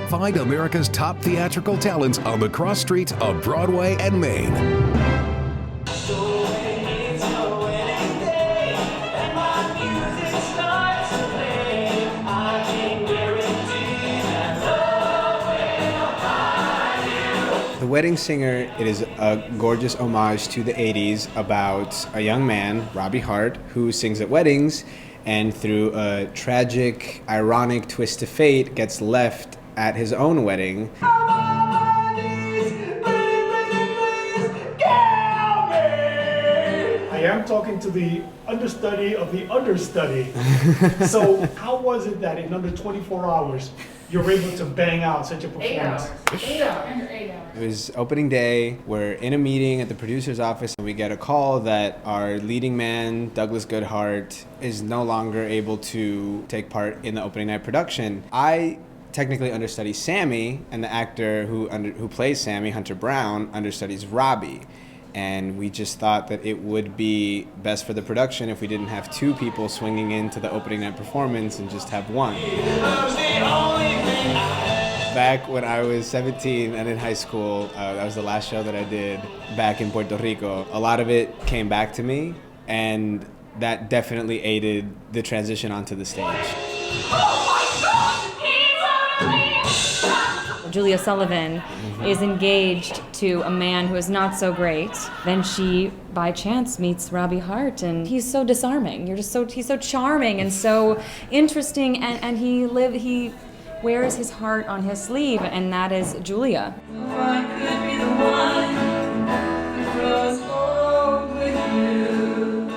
Find America's top theatrical talents on the cross streets of Broadway and Main. The Wedding Singer, it is a gorgeous homage to the 80s about a young man, Robbie Hart, who sings at weddings and through a tragic, ironic twist of fate gets left at his own wedding. I am talking to the understudy of the understudy. So how was it that in under 24 hours you're able to bang out such a performance? 8 hours. It was opening day. We're in a meeting at the producer's office and we get a call that our leading man, Douglas Goodhart, is no longer able to take part in the opening night production. I technically understudy Sammy, and the actor who plays Sammy, Hunter Brown, understudies Robbie. And we just thought that it would be best for the production if we didn't have two people swinging into the opening night performance and just have one. Back when I was 17 and in high school, that was the last show that I did back in Puerto Rico. A lot of it came back to me, and that definitely aided the transition onto the stage. Julia Sullivan is engaged to a man who is not so great. Then she, by chance, meets Robbie Hart, and he's so disarming. He's so charming and so interesting, and he wears his heart on his sleeve, and that is Julia. I could be the one who grows old with you.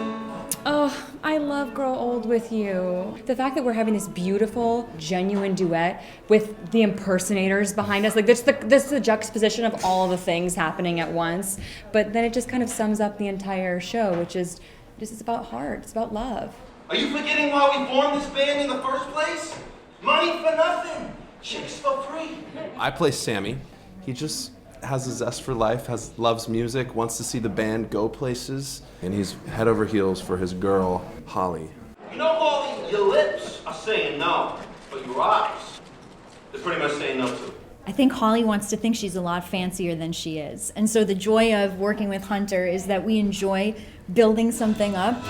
Oh, I love Grow Old With You. The fact that we're having this beautiful, genuine duet with the impersonators behind us, like this is the juxtaposition of all the things happening at once, but then it just kind of sums up the entire show, which is this is about heart, it's about love. Are you forgetting why we formed this band in the first place? Money for nothing, chicks for free. I play Sammy. He just has a zest for life, loves music, wants to see the band go places, and he's head over heels for his girl, Holly. You know, Holly, your lips are saying no, but your eyes, they're pretty much saying no too. I think Holly wants to think she's a lot fancier than she is. And so the joy of working with Hunter is that we enjoy building something up,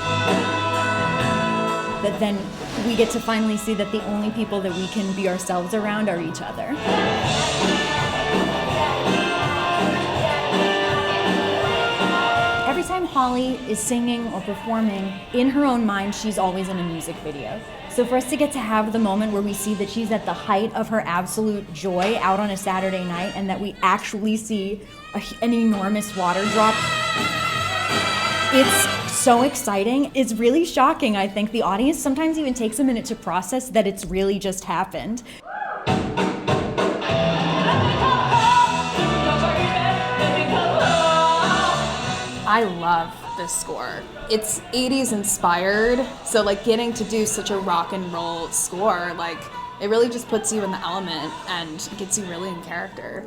that then we get to finally see that the only people that we can be ourselves around are each other. Every time Holly is singing or performing, in her own mind, she's always in a music video. So for us to get to have the moment where we see that she's at the height of her absolute joy out on a Saturday night, and that we actually see an enormous water drop, it's so exciting. It's really shocking, I think. The audience sometimes even takes a minute to process that it's really just happened. I love this score. It's 80s inspired, so like getting to do such a rock and roll score, like it really just puts you in the element and gets you really in character.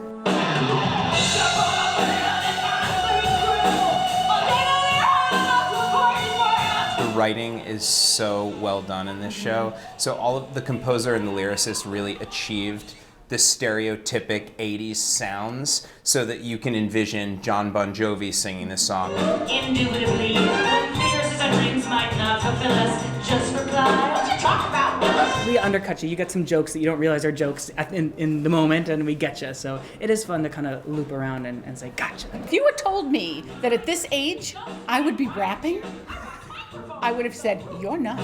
The writing is so well done in this show. So all of the composer and the lyricist really achieved the stereotypic 80s sounds so that you can envision John Bon Jovi singing this song. Indubitably, fierce as our dreams might not fulfill us, just reply, what you talk about? We undercut you. You get some jokes that you don't realize are jokes in the moment, and we get you. So it is fun to kind of loop around and say, gotcha. If you had told me that at this age I would be rapping, I would have said, you're nuts.